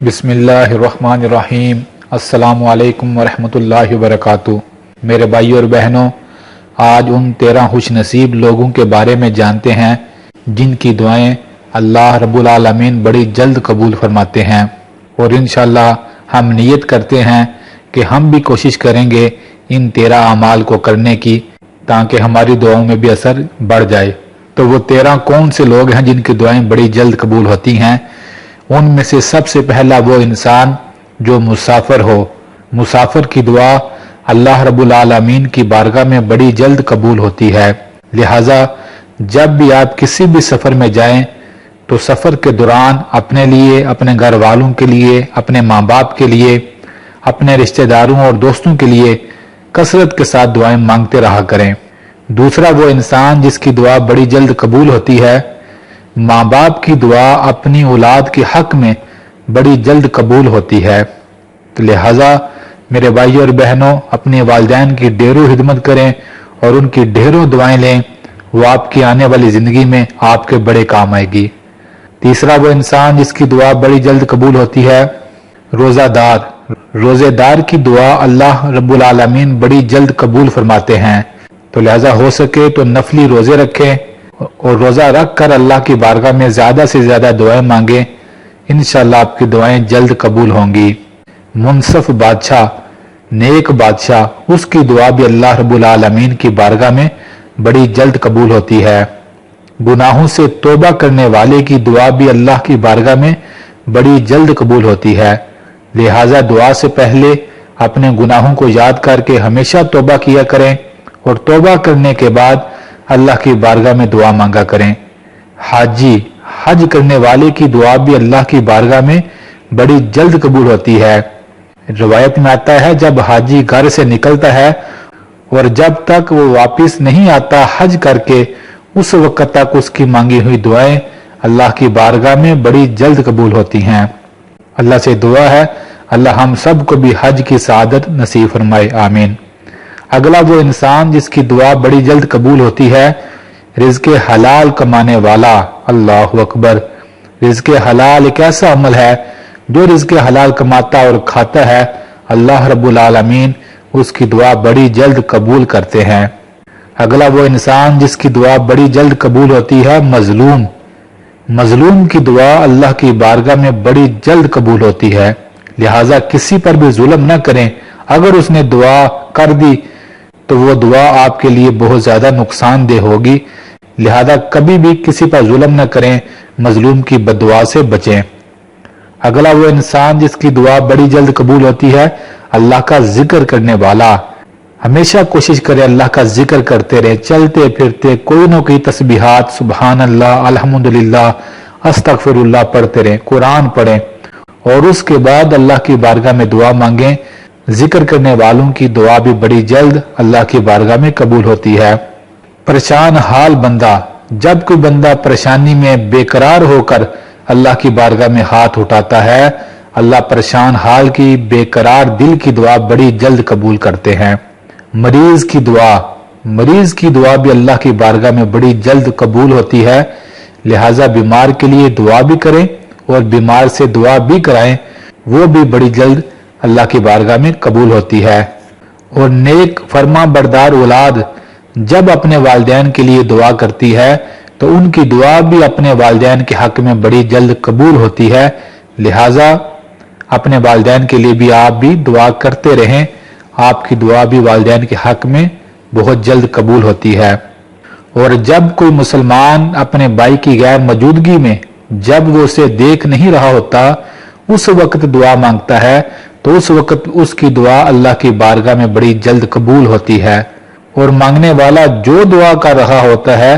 बिस्मिल्लाहिर्रहमानिर्रहीम। अस्सलामु अलैकुम वरहमतुल्लाहि वबरकातुहू। मेरे भाइयों और बहनों, आज उन 13 खुशनसीब लोगों के बारे में जानते हैं जिनकी दुआएं अल्लाह रब्बुल आलमीन बड़ी जल्द कबूल फरमाते हैं। और इंशाअल्लाह हम नियत करते हैं कि हम भी कोशिश करेंगे इन 13 अमाल को करने की, ताकि हमारी दुआओं में भी असर बढ़ जाए। तो वो 13 कौन से लोग हैं जिनकी दुआएं बड़ी जल्द कबूल होती हैं? उनमें से सबसे पहला वो इंसान जो मुसाफिर हो। मुसाफिर की दुआ अल्लाह रब्बुल आलमीन की बारगाह में बड़ी जल्द कबूल होती है। लिहाजा जब भी आप किसी भी सफ़र में जाएं तो सफ़र के दौरान अपने लिए, अपने घर वालों के लिए, अपने माँ बाप के लिए, अपने रिश्तेदारों और दोस्तों के लिए कसरत के साथ दुआएं मांगते रहा करें। दूसरा वो इंसान जिसकी दुआ बड़ी जल्द कबूल होती है। माँ बाप की दुआ अपनी औलाद के हक में बड़ी जल्द कबूल होती है। तो लिहाजा मेरे भाइयों और बहनों, अपने वालिदैन की ढेरों खिदमत करें और उनकी ढेरों दुआएं लें। वो आपकी आने वाली जिंदगी में आपके बड़े काम आएगी। तीसरा वो इंसान जिसकी दुआ बड़ी जल्द कबूल होती है, रोजादार। रोजेदार की दुआ अल्लाह रब्बुल आलमीन बड़ी जल्द कबूल फरमाते हैं। तो लिहाजा हो सके तो नफली रोजे रखें और रोजा रख कर अल्लाह की बारगाह में ज्यादा से ज्यादा दुआएं मांगे। इंशाअल्लाह आपकी दुआएं जल्द कबूल होंगी। मुनसफ बादशाह, नेक बादशाह, उसकी दुआ भी अल्लाह रब्बुल आलमीन की बारगाह में बड़ी जल्द कबूल होती है। गुनाहों से तौबा करने वाले की दुआ भी अल्लाह की बारगाह में बड़ी जल्द कबूल होती है। लिहाजा दुआ से पहले अपने गुनाहों को याद करके हमेशा तौबा किया करें और तौबा करने के बाद अल्लाह की बारगाह में दुआ मांगा करें। हाजी, हज करने वाले की दुआ भी अल्लाह की बारगाह में बड़ी जल्द कबूल होती है। रिवायत में आता है, जब हाजी घर से निकलता है और जब तक वो वापस नहीं आता हज करके, उस वक्त तक उसकी मांगी हुई दुआएं अल्लाह की बारगाह में बड़ी जल्द कबूल होती हैं। अल्लाह से दुआ है अल्लाह हम सब को भी हज की सआदत नसीब फरमाए, आमीन। अगला वो इंसान जिसकी दुआ बड़ी जल्द कबूल होती है, रिज़्क़े हलाल कमाने वाला। अल्लाह अकबर। रिज़्क़े हलाल एक ऐसा अमल है जो रिज़्क़े हलाल कमाता और खाता है, अल्लाह रब्बुल आलमीन उसकी दुआ बड़ी जल्द कबूल करते हैं। अगला वो इंसान जिसकी दुआ बड़ी जल्द कबूल होती है, मजलूम। मजलूम की दुआ अल्लाह की बारगाह में बड़ी जल्द कबूल होती है। लिहाजा किसी पर भी जुल्म न करें। अगर उसने दुआ कर दी तो वो दुआ आपके लिए बहुत ज्यादा नुकसानदेह होगी। लिहाजा कभी भी किसी पर जुल्म न करें, मजलूम की बददुआ से बचें। अगला वो इंसान जिसकी दुआ बड़ी जल्द कबूल होती है, अल्लाह का जिक्र करने वाला। हमेशा कोशिश करें अल्लाह का जिक्र करते रहे, चलते फिरते कोई न कोई तस्बीहात, सुबहान अल्लाह, अल्हम्दुलिल्लाह, अस्तगफिरुल्लाह पढ़ते रहें, कुरान पढ़ें और उसके बाद अल्लाह की बारगाह में दुआ मांगें। जिक्र करने वालों की दुआ भी बड़ी जल्द अल्लाह की बारगाह में कबूल होती है। परेशान हाल बंदा, जब कोई बंदा परेशानी में बेकरार होकर अल्लाह की बारगाह में हाथ उठाता है, अल्लाह परेशान हाल की, बेकरार दिल की दुआ बड़ी जल्द कबूल करते हैं। मरीज की दुआ, मरीज की दुआ भी अल्लाह की बारगाह में बड़ी जल्द कबूल होती है। लिहाजा बीमार के लिए दुआ भी करें और बीमार से दुआ भी कराएं, वो भी बड़ी जल्द अल्लाह की बारगाह में कबूल होती है। और नेक फरमा बरदार औलाद जब अपने वालिदैन के लिए दुआ करती है तो उनकी दुआ भी अपने वालिदैन के हक में बड़ी जल्द कबूल होती है। लिहाजा अपने वालिदैन के लिए भी आप भी दुआ करते रहें, आपकी दुआ भी वालिदैन के हक में बहुत जल्द कबूल होती है। और जब कोई मुसलमान अपने भाई की गैर मौजूदगी में, जब वो उसे देख नहीं रहा होता, उस वक्त दुआ मांगता है तो उस वक्त उसकी दुआ अल्लाह की बारगाह में बड़ी जल्द कबूल होती है। और मांगने वाला जो दुआ कर रहा होता है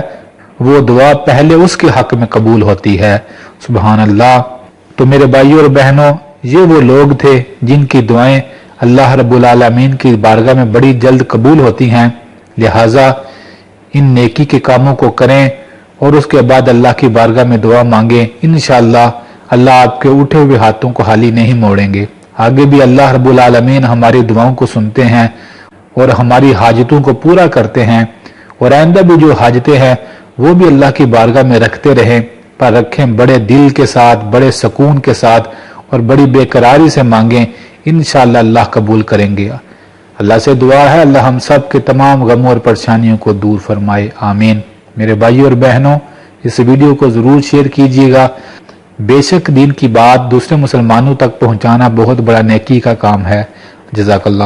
वो दुआ पहले उसके हक में कबूल होती है। सुभान अल्लाह। तो मेरे भाइयों और बहनों, ये वो लोग थे जिनकी दुआएं अल्लाह रब्बुल आलमीन की बारगाह में बड़ी जल्द कबूल होती हैं। लिहाजा इन नेकी के कामों को करें और उसके बाद अल्लाह की बारगाह में दुआ मांगें। इंशाअल्लाह अल्लाह आपके उठे हुए हाथों को खाली नहीं मोड़ेंगे। आगे भी अल्लाह रब्बुल आलमीन हमारी दुआओं को सुनते हैं और हमारी हाजतों को पूरा करते हैं। और आइंदा भी जो हाजतें हैं वो भी अल्लाह की बारगाह में रखते रहें, पर रखें बड़े दिल के साथ, बड़े सुकून के साथ اور بڑی بےقراری سے مانگیں، انشاءاللہ اللہ قبول کریں گے۔ اللہ سے دعا ہے اللہ ہم سب کے تمام غموں اور پریشانیوں کو دور فرمائے، آمین۔ میرے بھائیو اور بہنوں، اس ویڈیو کو ضرور شیئر کیجیے گا۔ بے شک دین کی بات دوسرے مسلمانوں تک پہنچانا بہت بڑا نیکی کا کام ہے۔ جزاک اللہ۔